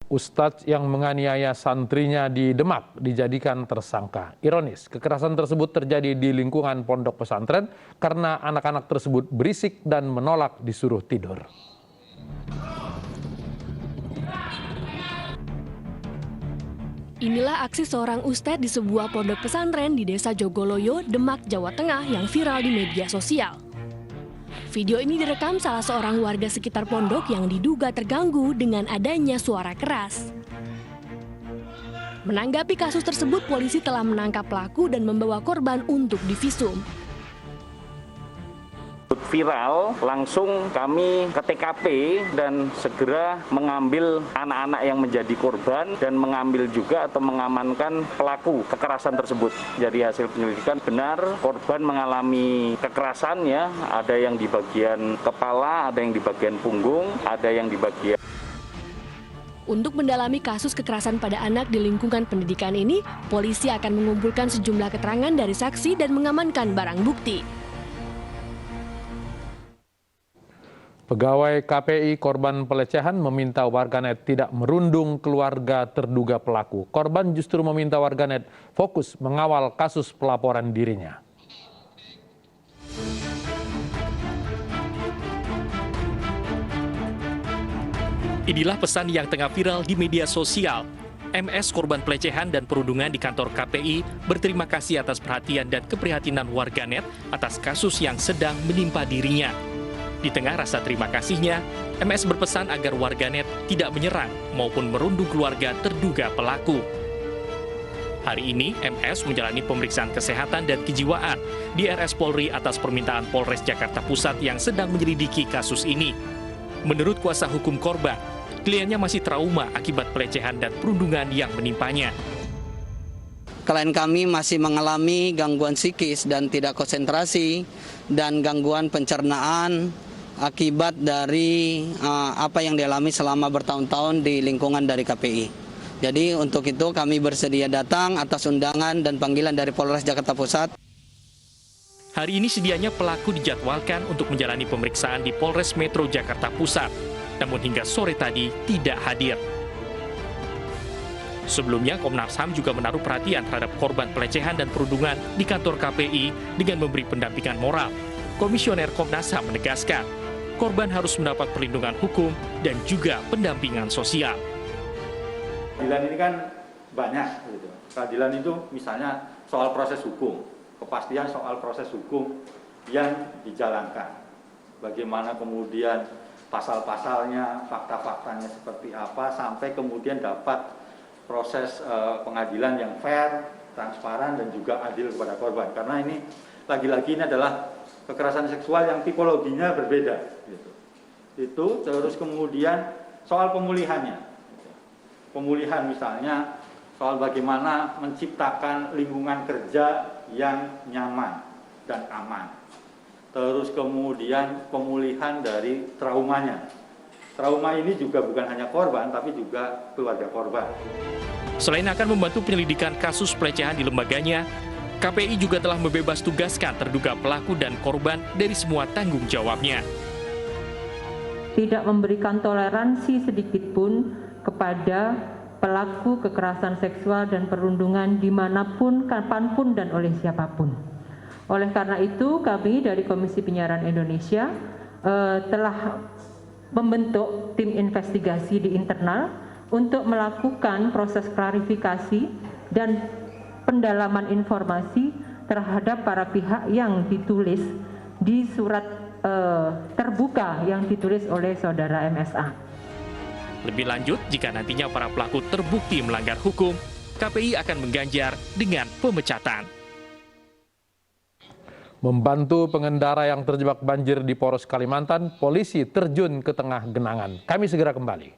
Ustadz yang menganiaya santrinya di Demak dijadikan tersangka. Ironis, kekerasan tersebut terjadi di lingkungan pondok pesantren karena anak-anak tersebut berisik dan menolak disuruh tidur. Inilah aksi seorang ustadz di sebuah pondok pesantren di Desa Jogoloyo, Demak, Jawa Tengah yang viral di media sosial. Video ini direkam salah seorang warga sekitar pondok yang diduga terganggu dengan adanya suara keras. Menanggapi kasus tersebut, polisi telah menangkap pelaku dan membawa korban untuk divisum. Viral, langsung kami ke TKP dan segera mengambil anak-anak yang menjadi korban dan mengambil juga atau mengamankan pelaku kekerasan tersebut. Jadi hasil penyelidikan benar korban mengalami kekerasan ya, ada yang di bagian kepala, ada yang di bagian punggung, ada yang di bagian. Untuk mendalami kasus kekerasan pada anak di lingkungan pendidikan ini, polisi akan mengumpulkan sejumlah keterangan dari saksi dan mengamankan barang bukti. Pegawai KPI korban pelecehan meminta warganet tidak merundung keluarga terduga pelaku. Korban justru meminta warganet fokus mengawal kasus pelaporan dirinya. Inilah pesan yang tengah viral di media sosial. MS korban pelecehan dan perundungan di kantor KPI berterima kasih atas perhatian dan keprihatinan warganet atas kasus yang sedang menimpa dirinya. Di tengah rasa terima kasihnya, MS berpesan agar warganet tidak menyerang maupun merundung keluarga terduga pelaku. Hari ini, MS menjalani pemeriksaan kesehatan dan kejiwaan di RS Polri atas permintaan Polres Jakarta Pusat yang sedang menyelidiki kasus ini. Menurut kuasa hukum korban, kliennya masih trauma akibat pelecehan dan perundungan yang menimpanya. Klien kami masih mengalami gangguan psikis dan tidak konsentrasi dan gangguan pencernaan akibat dari apa yang dialami selama bertahun-tahun di lingkungan dari KPI. Jadi untuk itu kami bersedia datang atas undangan dan panggilan dari Polres Jakarta Pusat. Hari ini sedianya pelaku dijadwalkan untuk menjalani pemeriksaan di Polres Metro Jakarta Pusat, namun hingga sore tadi tidak hadir. Sebelumnya, Komnas HAM juga menaruh perhatian terhadap korban pelecehan dan perundungan di kantor KPI dengan memberi pendampingan moral. Komisioner Komnas HAM menegaskan, korban harus mendapat perlindungan hukum dan juga pendampingan sosial. Keadilan ini kan banyak, gitu. Keadilan itu misalnya soal proses hukum, kepastian soal proses hukum yang dijalankan. Bagaimana kemudian pasal-pasalnya, fakta-faktanya seperti apa, sampai kemudian dapat proses pengadilan yang fair, transparan, dan juga adil kepada korban. Karena ini lagi-lagi ini adalah kekerasan seksual yang tipologinya berbeda. Gitu. Itu terus kemudian soal pemulihannya. Pemulihan misalnya soal bagaimana menciptakan lingkungan kerja yang nyaman dan aman. Terus kemudian pemulihan dari traumanya. Trauma ini juga bukan hanya korban, tapi juga keluarga korban. Selain akan membantu penyelidikan kasus pelecehan di lembaganya, KPI juga telah membebas tugaskan terduga pelaku dan korban dari semua tanggung jawabnya. Tidak memberikan toleransi sedikitpun kepada pelaku kekerasan seksual dan perundungan dimanapun, kapanpun, dan oleh siapapun. Oleh karena itu, kami dari Komisi Penyiaran Indonesia telah membentuk tim investigasi di internal untuk melakukan proses klarifikasi dan pendalaman informasi terhadap para pihak yang ditulis di surat terbuka yang ditulis oleh saudara MSA. Lebih lanjut, jika nantinya para pelaku terbukti melanggar hukum, KPI akan mengganjar dengan pemecatan. Membantu pengendara yang terjebak banjir di Poros Kalimantan, polisi terjun ke tengah genangan. Kami segera kembali.